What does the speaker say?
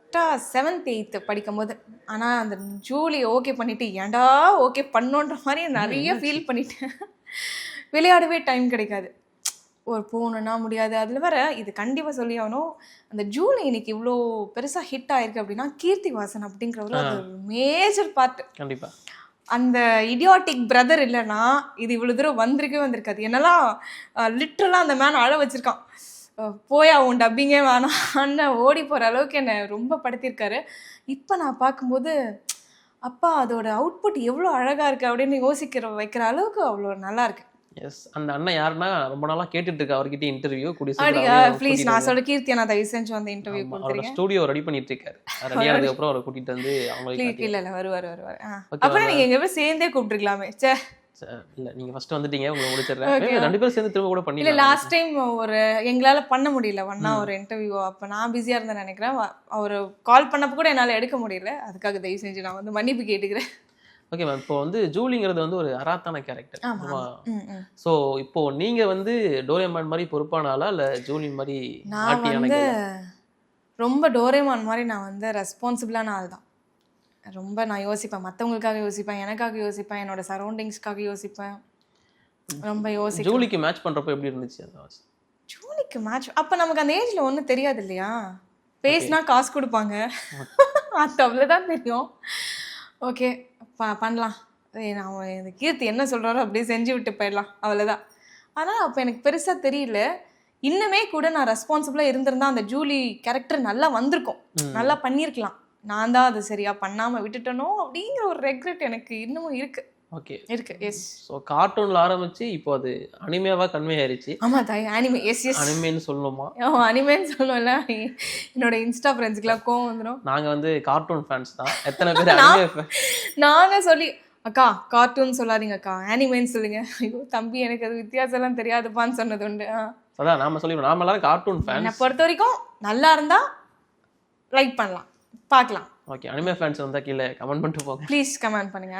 கரெக்டாக 7th 8th படிக்கும்போது. ஆனால் அந்த ஜூலி ஓகே பண்ணிவிட்டு ஏன்டா ஓகே பண்ணோன்ற மாதிரி நிறைய ஃபீல் பண்ணிட்டேன். விளையாடவே டைம் கிடைக்காது, ஒரு போகணுன்னா முடியாது. அதில் வேற இது கண்டிப்பாக சொல்லி ஆகணும், அந்த ஜூலி இன்னைக்கு இவ்வளோ பெருசாக ஹிட் ஆயிருக்கு அப்படின்னா கீர்த்தி வாசன் அப்படிங்கிறவங்க அது ஒரு மேஜர் பார்ட். கண்டிப்பாக அந்த இடியாட்டிக் பிரதர் இல்லைன்னா இது இவ்வளோ தூரம் வந்திருக்காது. என்னெல்லாம் லிட்ரலாக அந்த மேன் அழ வச்சிருக்கான், போயா உன் டப்பிங்கே வேணாம் அண்ணன் ஓடி போகிற அளவுக்கு என்னை ரொம்ப படுத்தியிருக்காரு. இப்போ நான் பார்க்கும்போது அப்பா அதோட அவுட்புட் எவ்வளோ அழகாக இருக்குது அப்படின்னு வைக்கிற அளவுக்கு அவ்வளோ நல்லா இருக்கு. எஸ், அந்த அண்ணன் யாருன்னா ரொம்ப நாளா கேட்டுட்டு இருக்கு அவர்கிட்ட இன்டர்வியூ ப்ளீஸ் நான் சொல்ற கீர்த்தி நான் தயவு செஞ்சு வந்து இன்டர்வியூ கொடுத்துருங்க. ஸ்டுடியோ ரெடி பண்ணிட்டு இருக்காரு, ரெடி ஆனதுக்கு அப்புறம் அவரை கூட்டிட்டு வந்து அவங்களுக்கு இல்ல வருவார். அப்புறம் நீங்க எங்க போய் சேர்ந்தே கூப்பிட்டுருக்கலாமே. சே இல்ல நீங்க ஃபர்ஸ்ட் வந்துட்டீங்க, உங்களை முடிச்சிடுறேன். ரெண்டு பேரும் சேர்ந்து திரும்ப கூட பண்ணி. இல்ல லாஸ்ட் டைம் ஒரு எங்களால பண்ண முடியல ஒண்ணா ஒரு இன்டர்வியூ. அப்ப நான் பிஸியா இருந்தேன் நினைக்கிறேன். அவர் கால் பண்ணப்ப கூட என்னால எடுக்க முடியல. அதுக்காக தயவு செஞ்சு நான் வந்து மன்னிப்பு கேட்டுக்கிறேன். ஓகே மேம், இப்போ வந்து ஜூலிங்கிறது வந்து ஒரு அராத்தான கேரக்டர். ஸோ இப்போ நீங்க வந்து டோரேமான் மாதிரி பொறுப்பானாலா இல்ல ஜூலி மாதிரி? நான் வந்து ரொம்ப டோரேமான் மாதிரி நான் வந்து ரெஸ்பான்சிபிளான ஆள் தான். ரொம்ப நான் யோசிப்பேன், மற்றவங்களுக்காக யோசிப்பேன், எனக்காக யோசிப்பேன், என்னோட சரௌண்டிங்ஸ்க்காக யோசிப்பேன், ரொம்ப யோசிப்பேன். ஜூலிக்கு மேட்ச் பண்றப்போ எப்படி இருந்துச்சு? ஜூலிக்கு மேட்ச் அப்போ நமக்கு அந்த ஏஜ்ல ஒன்றும் தெரியாது இல்லையா, பேசினா காசு கொடுப்பாங்க அது அவ்வளோதான் தெரியும். ஓகே பண்ணலாம், நான் இந்த கீர்த்தி என்ன சொல்கிறாரோ அப்படியே செஞ்சு விட்டு போயிடலாம், அவ்வளோதான். ஆனால் அப்போ எனக்கு பெருசாக தெரியல. இன்னுமே கூட நான் ரெஸ்பான்சிபிளாக இருந்திருந்தா அந்த ஜூலி கேரக்டர் நல்லா வந்திருக்கும், நல்லா பண்ணியிருக்கலாம். நான் தான் அது சரியா பண்ணாமல் விட்டுட்டனோ அப்படிங்கிற ஒரு ரெக்ரெட் எனக்கு இன்னமும் இருக்கு. ஓகே இருக்கு. எஸ். ஸோ கார்ட்டூன்ல ஆரம்பிச்சு இப்போ அது அனிமேவா கன்வே ஆயிருச்சு. ஆமா தாய், அனிமே. எஸ் எஸ், அனிமேன்னு சொல்லணுமா? அனிமேன்னு சொல்லல, என்னோட இன்ஸ்டா ஃப்ரெண்ட்ஸ்க்குலாம் கோவம் வந்துடும். நாங்க வந்து கார்ட்டூன் ஃபேன்ஸ் தான். எத்தனை பேர் அனிமே நானே சொல்லி அக்கா கார்ட்டூன் சொல்லாதீங்க அக்கா அனிமேன்னு சொல்லுங்க. ஐயோ தம்பி எனக்கு அது வித்தியாசம்லாம் தெரியாதுப்பான்னு சொன்னது உண்டு. அதான் நாம சொல்லிடுவோம், நாம எல்லாரும் கார்ட்டூன் ஃபேன்ஸ். என்னை பொறுத்த வரைக்கும் நல்லா இருந்தா லைக் பண்ணலாம், பார்க்கலாம். ஓகே, அனிமே ஃபேன்ஸ் வந்தா கீழே கமெண்ட் பண்ணிட்டு போங்க ப்ளீஸ், கமெண்ட் பண்ணுங்க.